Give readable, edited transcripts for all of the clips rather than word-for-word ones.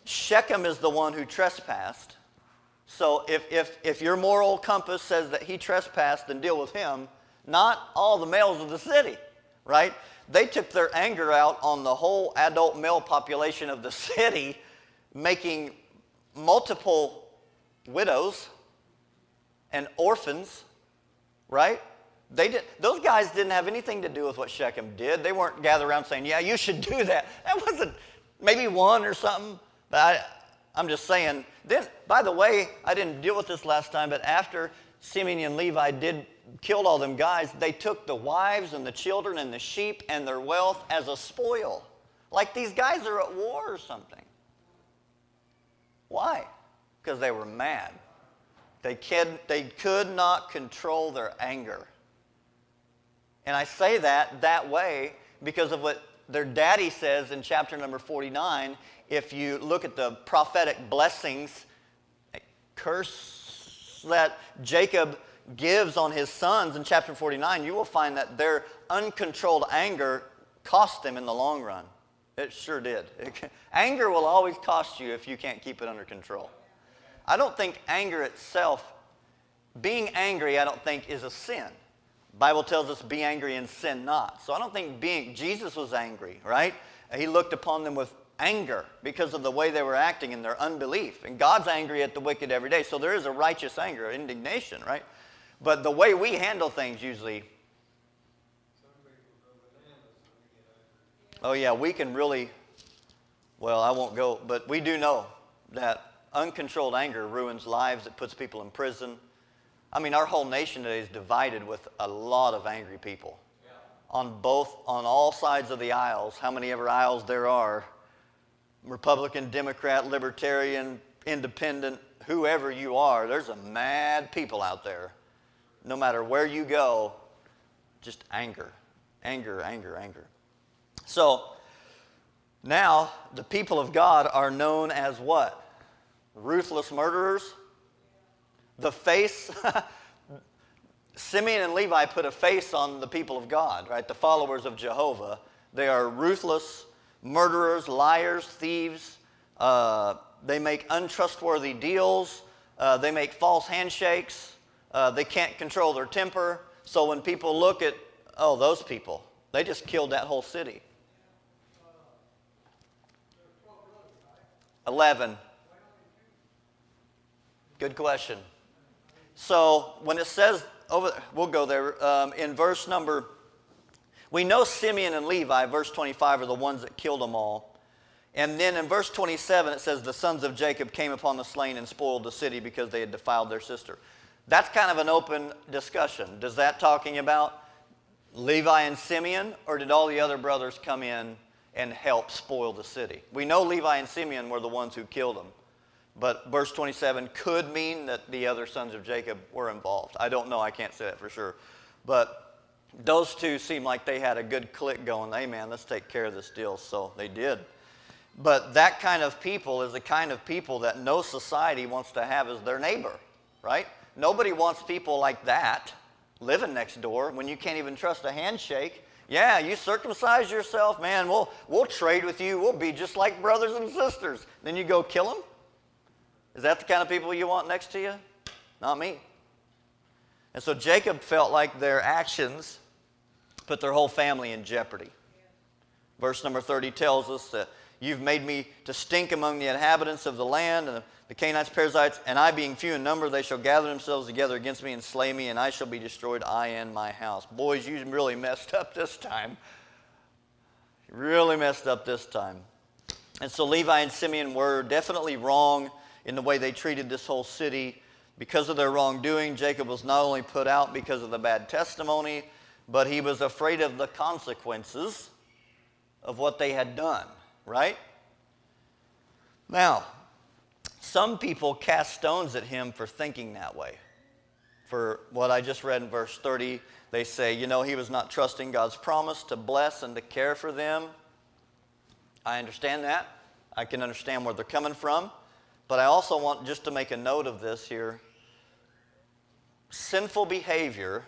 Shechem is the one who trespassed. So if your moral compass says that he trespassed, then deal with him, not all the males of the city, right? They took their anger out on the whole adult male population of the city, making multiple widows and orphans, right? Those guys didn't have anything to do with what Shechem did. They weren't gathered around saying, yeah, you should do that. That wasn't, maybe one or something, but I'm just saying. Then, by the way, I didn't deal with this last time, but after Simeon and Levi killed all them guys, they took the wives and the children and the sheep and their wealth as a spoil. Like these guys are at war or something. Why? Because they were mad. They could not control their anger. And I say that way because of what their daddy says in chapter number 49. If you look at the prophetic blessings, curse that Jacob gives on his sons in chapter 49, you will find that their uncontrolled anger cost them in the long run. It sure did. Anger will always cost you if you can't keep it under control. I don't think anger itself, being angry, I don't think is a sin. The Bible tells us be angry and sin not. So I don't think Jesus was angry, right? He looked upon them with anger because of the way they were acting in their unbelief. And God's angry at the wicked every day. So there is a righteous anger, indignation, right? But the way we handle things usually, oh yeah, we can really, well, I won't go, but we do know that uncontrolled anger ruins lives. It puts people in prison. I mean, our whole nation today is divided with a lot of angry people. Yeah. On all sides of the aisles, how many ever aisles there are, Republican, Democrat, Libertarian, Independent, whoever you are, there's a mad people out there. No matter where you go, just anger, anger, anger, anger. So now the people of God are known as what? Ruthless murderers. The face, Simeon and Levi put a face on the people of God, right? The followers of Jehovah. They are ruthless murderers, liars, thieves. They make untrustworthy deals. They make false handshakes. They can't control their temper. So when people look at, oh, those people, they just killed that whole city. 11. Good question. So when it says, we'll go there, in verse number, we know Simeon and Levi, verse 25, are the ones that killed them all. And then in verse 27, it says, the sons of Jacob came upon the slain and spoiled the city because they had defiled their sister. That's kind of an open discussion. Does that talking about Levi and Simeon, or did all the other brothers come in and help spoil the city? We know Levi and Simeon were the ones who killed them. But verse 27 could mean that the other sons of Jacob were involved. I don't know. I can't say that for sure. But those two seem like they had a good click going. Hey, man, let's take care of this deal. So they did. But that kind of people is the kind of people that no society wants to have as their neighbor, right? Nobody wants people like that living next door when you can't even trust a handshake. Yeah, you circumcise yourself, man, we'll trade with you. We'll be just like brothers and sisters. Then you go kill them? Is that the kind of people you want next to you? Not me. And so Jacob felt like their actions put their whole family in jeopardy. Verse number 30 tells us that you've made me to stink among the inhabitants of the land, and the Canaanites, Perizzites, and I being few in number, they shall gather themselves together against me and slay me, and I shall be destroyed, I and my house. Boys, you really messed up this time. You really messed up this time. And so Levi and Simeon were definitely wrong in the way they treated this whole city. Because of their wrongdoing, Jacob was not only put out because of the bad testimony, but he was afraid of the consequences of what they had done, right? Now, some people cast stones at him for thinking that way. For what I just read in verse 30, they say, you know, he was not trusting God's promise to bless and to care for them. I understand that. I can understand where they're coming from. But I also want just to make a note of this here. Sinful behavior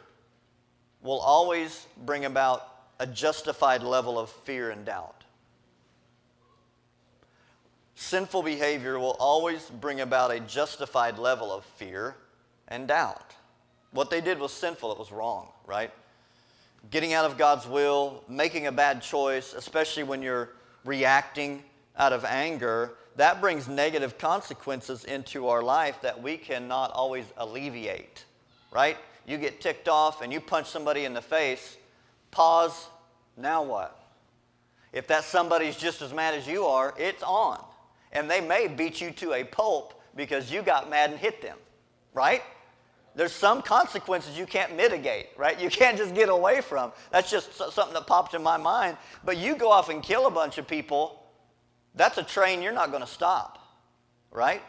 will always bring about a justified level of fear and doubt. sinful behavior will always bring about a justified level of fear and doubt. What they did was sinful. It was wrong, right? Getting out of God's will, making a bad choice, especially when you're reacting out of anger, that brings negative consequences into our life that we cannot always alleviate, right? You get ticked off and you punch somebody in the face, pause, now what? If that somebody's just as mad as you are, it's on. And they may beat you to a pulp because you got mad and hit them, right? There's some consequences you can't mitigate, right? You can't just get away from. That's just something that popped in my mind. But you go off and kill a bunch of people, that's a train you're not going to stop, right?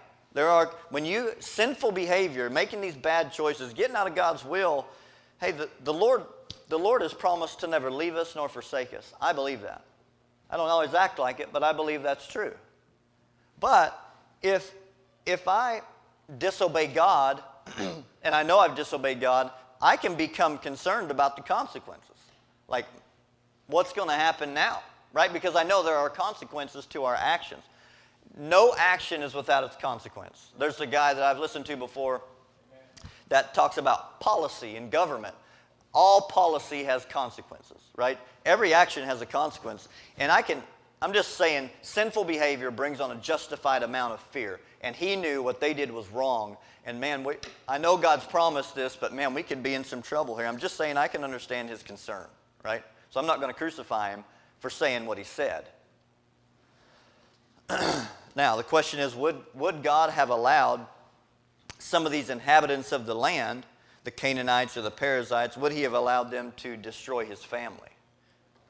Sinful behavior, making these bad choices, getting out of God's will, hey, the Lord has promised to never leave us nor forsake us. I believe that. I don't always act like it, but I believe that's true. But if I disobey God, and I know I've disobeyed God, I can become concerned about the consequences. Like, what's going to happen now, right? Because I know there are consequences to our actions. No action is without its consequence. There's a guy that I've listened to before that talks about policy and government. All policy has consequences, right? Every action has a consequence. And I'm just saying, sinful behavior brings on a justified amount of fear. And he knew what they did was wrong. And man, I know God's promised this, but man, we could be in some trouble here. I'm just saying I can understand his concern, right? So I'm not going to crucify him for saying what he said. Now, the question is, would God have allowed some of these inhabitants of the land, the Canaanites or the Perizzites, would he have allowed them to destroy his family?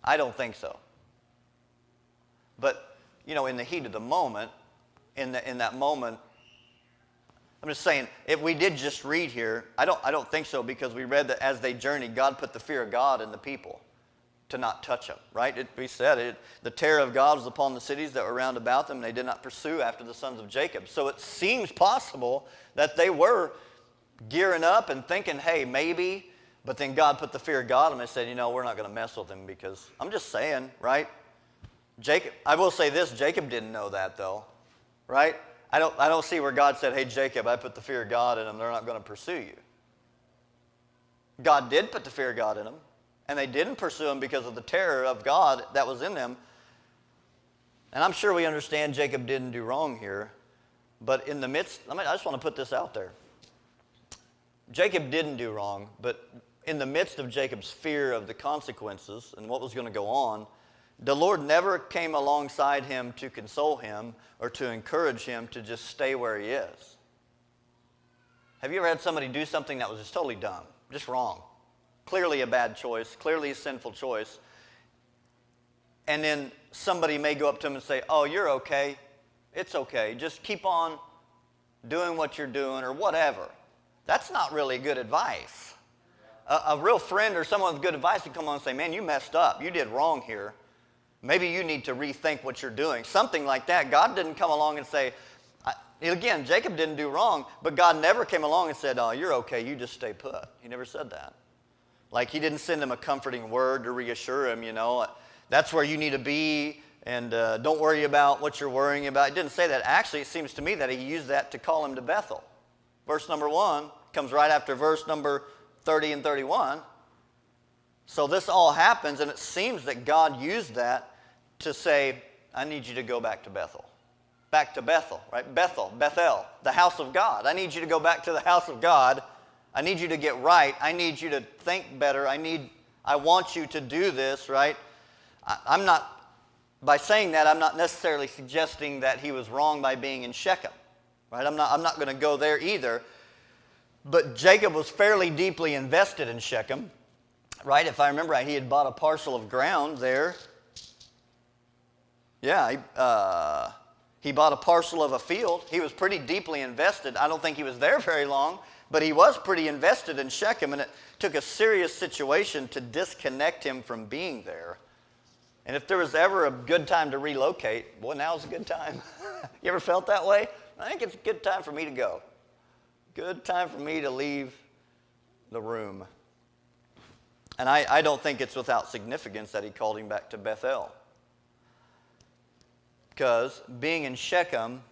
I don't think so. But, in the heat of the moment, in that moment, I'm just saying, if we did just read here, I don't think so, because we read that as they journeyed, God put the fear of God in the people to not touch them, right? We said the terror of God was upon the cities that were round about them, and they did not pursue after the sons of Jacob. So it seems possible that they were gearing up and thinking, hey, maybe, but then God put the fear of God in them and said, we're not going to mess with them, because I'm just saying, right? I will say this, Jacob didn't know that though, right? I don't see where God said, hey, Jacob, I put the fear of God in them, they're not going to pursue you. God did put the fear of God in them, and they didn't pursue him because of the terror of God that was in them. And I'm sure we understand Jacob didn't do wrong here, but in the midst, I just want to put this out there. Jacob didn't do wrong, but in the midst of Jacob's fear of the consequences and what was going to go on, the Lord never came alongside him to console him or to encourage him to just stay where he is. Have you ever had somebody do something that was just totally dumb, just wrong? Clearly a bad choice, clearly a sinful choice. And then somebody may go up to him and say, oh, you're okay. It's okay. Just keep on doing what you're doing or whatever. That's not really good advice. A real friend or someone with good advice would come on and say, man, you messed up. You did wrong here. Maybe you need to rethink what you're doing. Something like that. God didn't come along and say, again, Jacob didn't do wrong, but God never came along and said, oh, you're okay. You just stay put. He never said that. Like he didn't send him a comforting word to reassure him, that's where you need to be, and don't worry about what you're worrying about. It didn't say that. Actually, it seems to me that he used that to call him to Bethel. Verse number 1 comes right after verse number 30 and 31. So this all happens, and it seems that God used that to say, I need you to go back to Bethel. Back to Bethel, right? Bethel, the house of God. I need you to go back to the house of God. I need you to get right. I need you to think better. I want you to do this, right? By saying that, I'm not necessarily suggesting that he was wrong by being in Shechem, right? I'm not going to go there either. But Jacob was fairly deeply invested in Shechem, right? If I remember right, he had bought a parcel of ground there. Yeah, he bought a parcel of a field. He was pretty deeply invested. I don't think he was there very long, but he was pretty invested in Shechem, and it took a serious situation to disconnect him from being there. And if there was ever a good time to relocate, boy, now's a good time. You ever felt that way? I think it's a good time for me to go. Good time for me to leave the room. And I don't think it's without significance that he called him back to Bethel. because being in Shechem,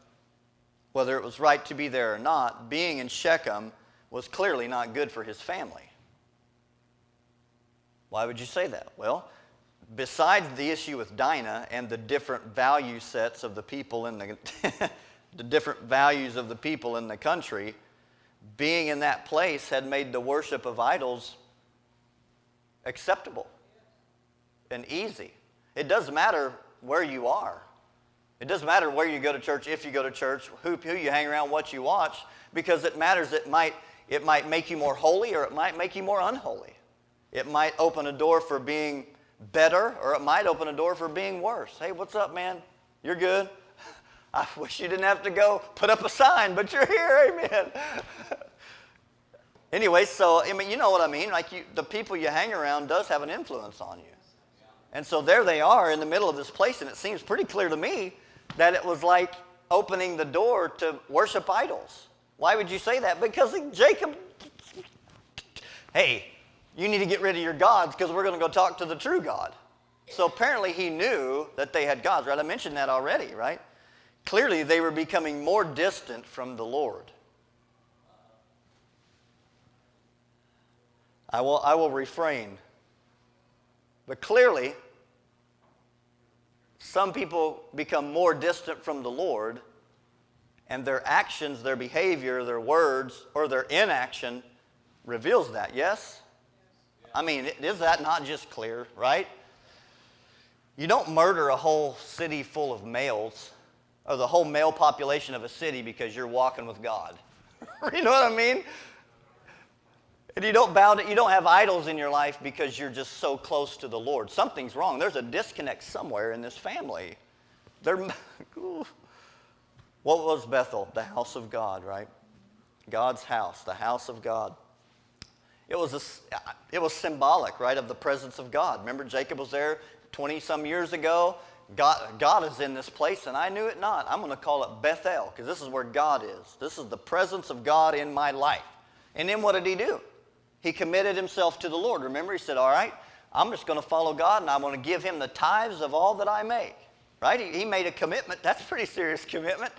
whether it was right to be there or not, being in Shechem was clearly not good for his family. Why would you say that? Well, besides the issue with Dinah and the different value sets of the people in the the different values of the people in the country, being in that place had made the worship of idols acceptable and easy. It doesn't matter where you are. It doesn't matter where you go to church, if you go to church, who you hang around, what you watch, because it matters. It might make you more holy, or it might make you more unholy. It might open a door for being better, or it might open a door for being worse. Hey, what's up, man? You're good? I wish you didn't have to go put up a sign, but you're here, amen. Anyway, so, I mean, you know what I mean. Like, the people you hang around does have an influence on you. And so there they are in the middle of this place, and it seems pretty clear to me that it was like opening the door to worship idols. Why would you say that? Because Jacob, hey, you need to get rid of your gods because we're going to go talk to the true God. So apparently he knew that they had gods, right? I mentioned that already, right? Clearly they were becoming more distant from the Lord. I will refrain. But clearly, some people become more distant from the Lord, and their actions, their behavior, their words, or their inaction reveals that, yes? I mean, is that not just clear, right? You don't murder a whole city full of males, or the whole male population of a city because you're walking with God. You know what I mean? And you don't have idols in your life because you're just so close to the Lord. Something's wrong. There's a disconnect somewhere in this family. What was Bethel? The house of God, right? God's house, the house of God. It was symbolic, right, of the presence of God. Remember, Jacob was there 20-some years ago. God is in this place, and I knew it not. I'm going to call it Bethel, because this is where God is. This is the presence of God in my life. And then what did he do? He committed himself to the Lord. Remember, he said, all right, I'm just going to follow God, and I'm going to give him the tithes of all that I make. Right? He made a commitment. That's a pretty serious commitment.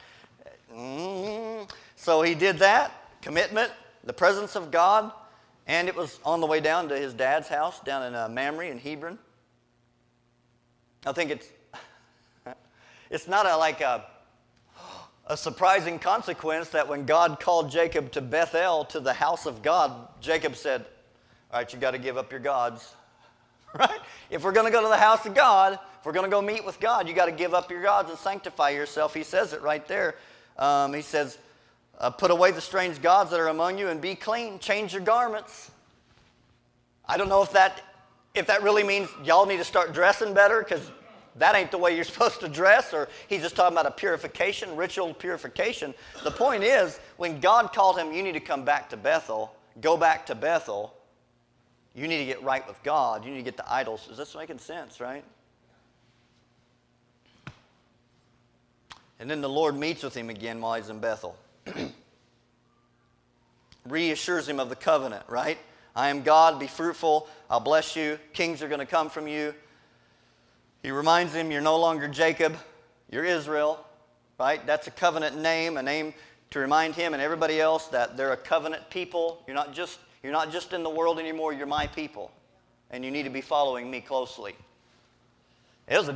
So he did that, commitment, the presence of God, and it was on the way down to his dad's house down in Mamre in Hebron. I think it's not a surprising consequence that when God called Jacob to Bethel, to the house of God, Jacob said, all right, you got to give up your gods. Right? If we're going to go to the house of God, if we're going to go meet with God, you got to give up your gods and sanctify yourself. He says it right there. He says, put away the strange gods that are among you and be clean. Change your garments. I don't know if that really means y'all need to start dressing better, because that ain't the way you're supposed to dress, or he's just talking about a purification, ritual purification. The point is, when God called him, you need to come back to Bethel, go back to Bethel, you need to get right with God, you need to get the idols. Is this making sense, right? And then the Lord meets with him again while he's in Bethel. Reassures him of the covenant, right? I am God, be fruitful, I'll bless you, kings are going to come from you. He reminds him, you're no longer Jacob, you're Israel, right? That's a covenant name, a name to remind him and everybody else that they're a covenant people. You're not just in the world anymore, you're my people. And you need to be following me closely. It was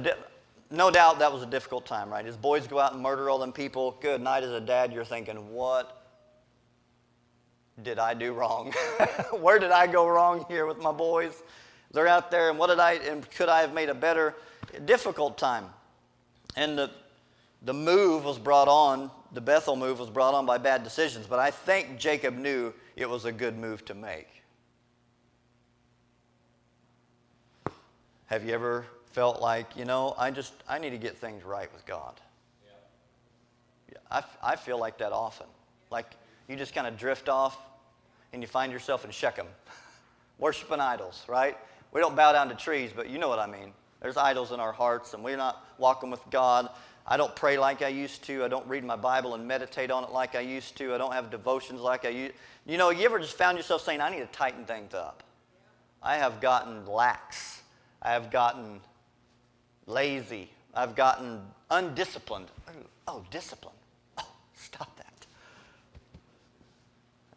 no doubt that was a difficult time, right? His boys go out and murder all them people. Good night as a dad, you're thinking, what did I do wrong? Where did I go wrong here with my boys? They're out there, and could I have made a better, difficult time? And the move was brought on, the Bethel move was brought on by bad decisions, but I think Jacob knew it was a good move to make. Have you ever felt like, I need to get things right with God? Yeah. I feel like that often. Like you just kind of drift off and you find yourself in Shechem, worshiping idols, right? We don't bow down to trees, but you know what I mean. There's idols in our hearts, and we're not walking with God. I don't pray like I used to. I don't read my Bible and meditate on it like I used to. I don't have devotions like I used to. You ever just found yourself saying, I need to tighten things up? I have gotten lax. I have gotten lazy I've gotten undisciplined. Oh, discipline. Oh, stop that.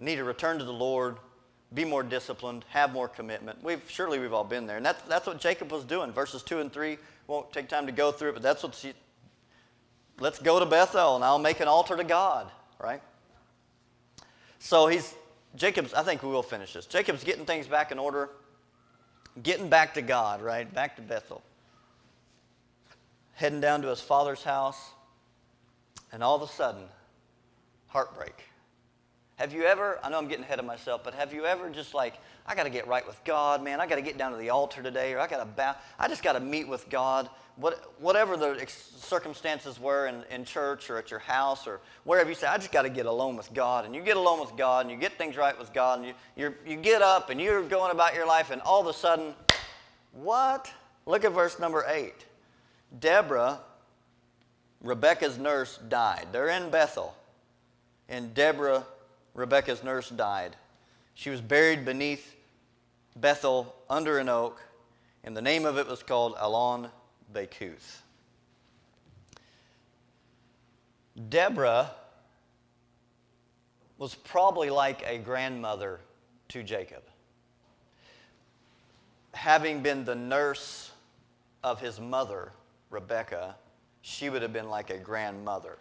I need to return to the Lord, be more disciplined, have more commitment. Surely we've all been there. And that's what Jacob was doing. Verses 2 and 3, won't take time to go through it, but that's what let's go to Bethel and I'll make an altar to God, right? So Jacob's, I think we will finish this. Jacob's getting things back in order, getting back to God, right? Back to Bethel. Heading down to his father's house, and all of a sudden, heartbreak. Have you ever, I know I'm getting ahead of myself, but have you ever just like, I got to get right with God, man. I got to get down to the altar today, or I just got to meet with God. Whatever the circumstances were in church or at your house or wherever, you say, I just got to get alone with God. And you get alone with God and you get things right with God and you get up and you're going about your life and all of a sudden, what? Look at verse number 8. Deborah, Rebekah's nurse, died. They're in Bethel. And Deborah, Rebekah's nurse, died. She was buried beneath Bethel under an oak, and the name of it was called Alon Bakuth. Deborah was probably like a grandmother to Jacob. Having been the nurse of his mother, Rebekah, she would have been like a grandmother.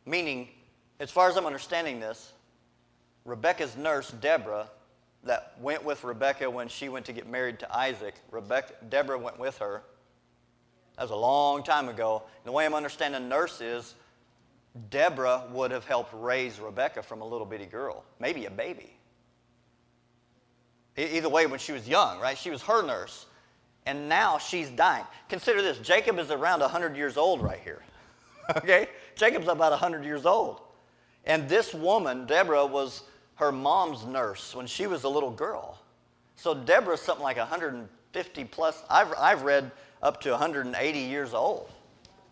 Meaning, as far as I'm understanding this, Rebekah's nurse, Deborah, that went with Rebekah when she went to get married to Isaac, Deborah went with her. That was a long time ago. And the way I'm understanding nurse is, Deborah would have helped raise Rebekah from a little bitty girl, maybe a baby. Either way, when she was young, right? She was her nurse. And now she's dying. Consider this. Jacob is around 100 years old right here. Okay? Jacob's about 100 years old. And this woman, Deborah, was her mom's nurse when she was a little girl. So Deborah's something like 150 plus. I've read up to 180 years old.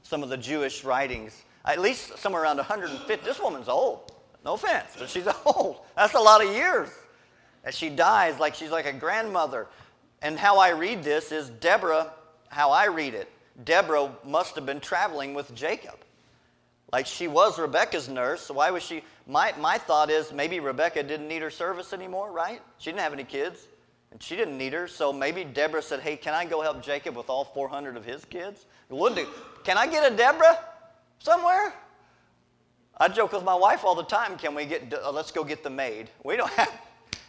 Some of the Jewish writings, at least somewhere around 150. This woman's old. No offense, but she's old. That's a lot of years. And she dies like she's like a grandmother. And how I read this is Deborah, how I read it, Deborah must have been traveling with Jacob. Like she was Rebekah's nurse, so why was she? My thought is maybe Rebekah didn't need her service anymore, right? She didn't have any kids, and she didn't need her, so maybe Deborah said, hey, can I go help Jacob with all 400 of his kids? Can I get a Deborah somewhere? I joke with my wife all the time, let's go get the maid. We don't have,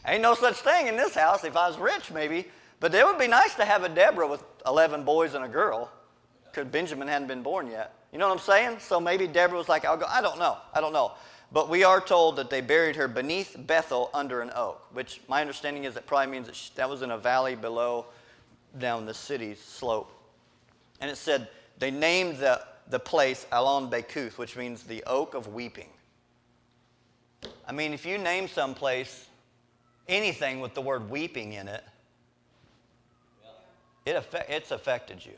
ain't no such thing in this house. If I was rich, maybe. But it would be nice to have a Deborah with 11 boys and a girl, because Benjamin hadn't been born yet. You know what I'm saying? So maybe Deborah was like, I'll go. I don't know. But we are told that they buried her beneath Bethel under an oak, which my understanding is that probably means that was in a valley below down the city's slope. And it said they named the place Alon Bakuth, which means the oak of weeping. I mean, if you name some place anything with the word weeping in it, it's affected you.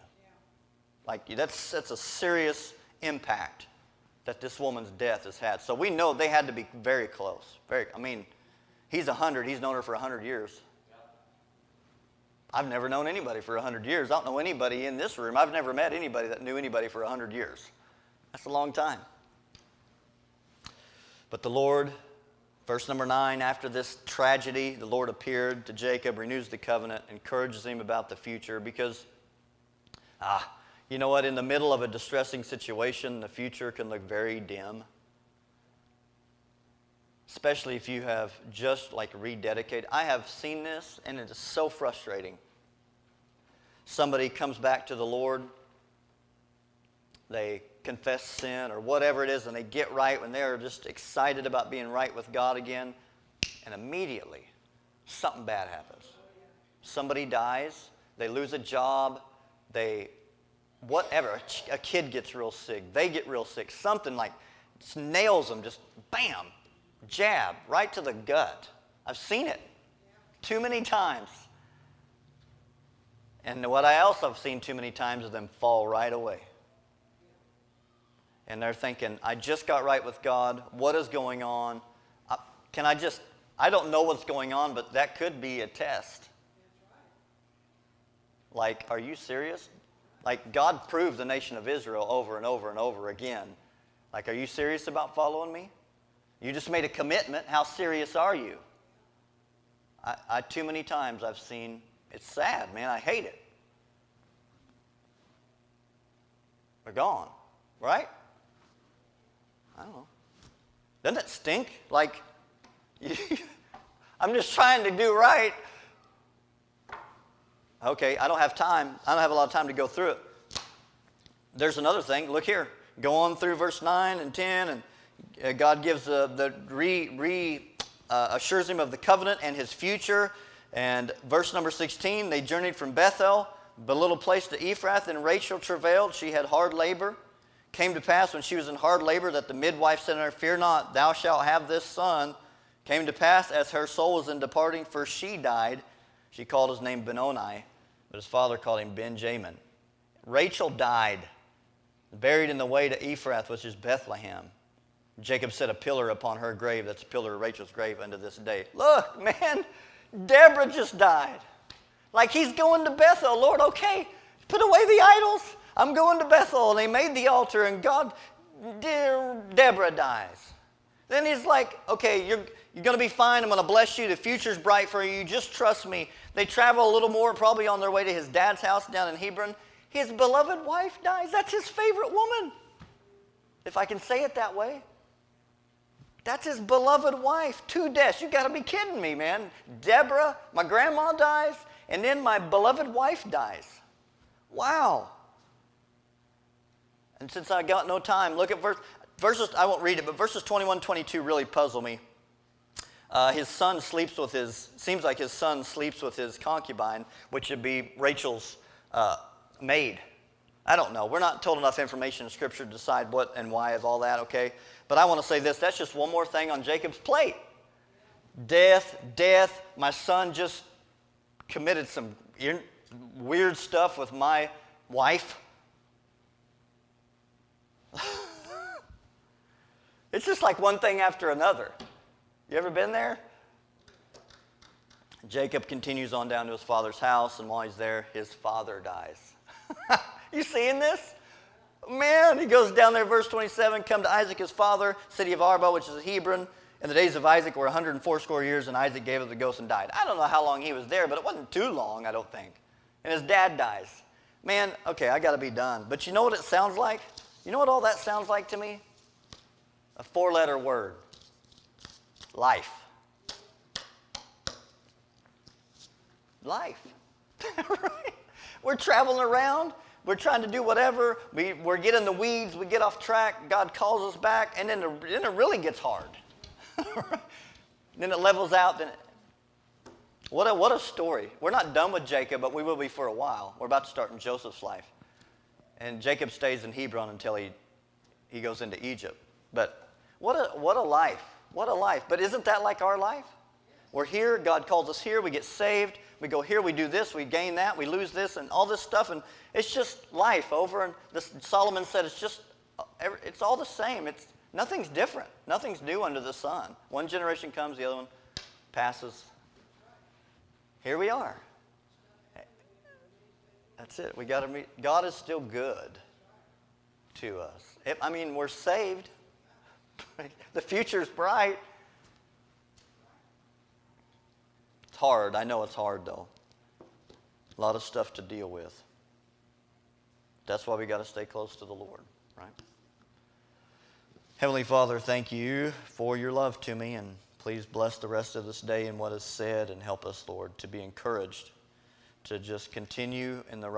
Like that's a serious impact that this woman's death has had. So we know they had to be very close. He's 100. He's known her for 100 years. I've never known anybody for 100 years. I don't know anybody in this room. I've never met anybody that knew anybody for 100 years. That's a long time. But the Lord, verse number 9, after this tragedy, the Lord appeared to Jacob, renews the covenant, encourages him about the future because, you know what? In the middle of a distressing situation, the future can look very dim. Especially if you have just like rededicated. I have seen this and it is so frustrating. Somebody comes back to the Lord. They confess sin or whatever it is and they get right when they're just excited about being right with God again. And immediately something bad happens. Somebody dies. They lose a job. Whatever, a kid gets real sick, they get real sick, something like just nails them, just bam, jab, right to the gut. I've seen it too many times. And what I also have seen too many times is them fall right away. And they're thinking, I just got right with God, what is going on? I don't know what's going on, but that could be a test. Like, are you serious? Like, God proved the nation of Israel over and over and over again. Like, are you serious about following me? You just made a commitment. How serious are you? Too many times I've seen, it's sad, man. I hate it. They're gone, right? I don't know. Doesn't it stink? Like, I'm just trying to do right. Okay, I don't have time. I don't have a lot of time to go through it. There's another thing. Look here. Go on through verse 9 and 10, and God gives assures him of the covenant and his future. And verse number 16, they journeyed from Bethel, the little place, to Ephrath, and Rachel travailed. She had hard labor. Came to pass when she was in hard labor that the midwife said unto her, Fear not, thou shalt have this son. Came to pass as her soul was in departing, for she died. She called his name Benoni, but his father called him Benjamin. Rachel died, buried in the way to Ephrath, which is Bethlehem. Jacob set a pillar upon her grave. That's a pillar of Rachel's grave unto this day. Look, man, Deborah just died. Like, he's going to Bethel. Lord, okay, put away the idols. I'm going to Bethel. And they made the altar, and God, Deborah dies. Then he's like, okay, you're going to be fine. I'm going to bless you. The future's bright for you. Just trust me. They travel a little more, probably on their way to his dad's house down in Hebron. His beloved wife dies. That's his favorite woman, if I can say it that way. That's his beloved wife. 2 deaths. You got to be kidding me, man. Deborah, my grandma dies, and then my beloved wife dies. Wow. And since I got no time, look at verses, I won't read it, but verses 21, 22 really puzzle me. Seems like his son sleeps with his concubine, which would be Rachel's maid. I don't know. We're not told enough information in Scripture to decide what and why of all that, okay? But I want to say this. That's just one more thing on Jacob's plate. Death. My son just committed some weird stuff with my wife. It's just like one thing after another. You ever been there? Jacob continues on down to his father's house, and while he's there, his father dies. You seeing this? Man, he goes down there, verse 27, come to Isaac his father, city of Arba, which is Hebron. And the days of Isaac were 180 years, and Isaac gave up the ghost and died. I don't know how long he was there, but it wasn't too long, I don't think. And his dad dies. Man, okay, I got to be done. But you know what it sounds like? You know what all that sounds like to me? A 4-letter word. Life. Life. Right? We're traveling around. We're trying to do whatever. We're getting the weeds. We get off track. God calls us back. And then it really gets hard. Then it levels out. What a story. We're not done with Jacob, but we will be for a while. We're about to start in Joseph's life. And Jacob stays in Hebron until he goes into Egypt. But what a life. What a life. But isn't that like our life? We're here. God calls us here. We get saved. We go here. We do this. We gain that. We lose this and all this stuff. And it's just life over. And Solomon said it's all the same. Nothing's different. Nothing's new under the sun. One generation comes, the other one passes. Here we are. That's it. We got to meet. God is still good to us. We're saved. The future's bright. It's hard. I know it's hard, though. A lot of stuff to deal with. That's why we got to stay close to the Lord, right? Heavenly Father, thank you for your love to me, and please bless the rest of this day and what is said, and help us, Lord, to be encouraged to just continue in the right